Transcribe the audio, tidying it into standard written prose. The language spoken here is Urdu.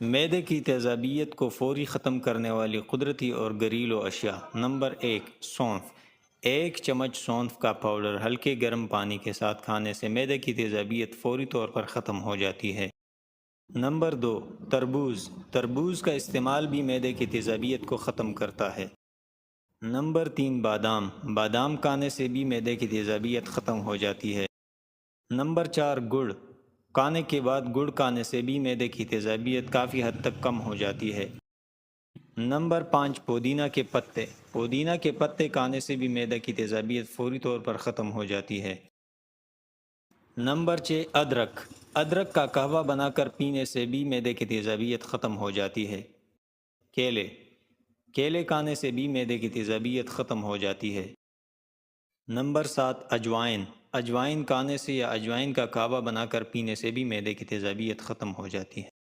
معدے کی تیزابیت کو فوری ختم کرنے والی قدرتی اور گھریلو اشیاء۔ نمبر 1، سونف۔ 1 چمچ سونف کا پاؤڈر ہلکے گرم پانی کے ساتھ کھانے سے معدے کی تیزابیت فوری طور پر ختم ہو جاتی ہے۔ نمبر 2، تربوز۔ تربوز کا استعمال بھی معدے کی تیزابیت کو ختم کرتا ہے۔ نمبر 3، بادام۔ بادام کھانے سے بھی معدے کی تیزابیت ختم ہو جاتی ہے۔ نمبر 4، گڑ۔ کھانے کے بعد گڑ کھانے سے بھی معدے کی تیزابیت کافی حد تک کم ہو جاتی ہے۔ نمبر 5، پودینہ کے پتے۔ پودینہ کے پتے کھانے سے بھی معدے کی تیزابیت فوری طور پر ختم ہو جاتی ہے۔ نمبر 6، ادرک۔ ادرک کا قہوہ بنا کر پینے سے بھی معدے کی تیزابیت ختم ہو جاتی ہے۔ کیلے۔ کیلے کھانے سے بھی معدے کی تیزابیت ختم ہو جاتی ہے۔ نمبر 7، اجوائن۔ اجوائن کھانے سے یا اجوائن کا قہوہ بنا کر پینے سے بھی معدے کی تیزابیت ختم ہو جاتی ہے۔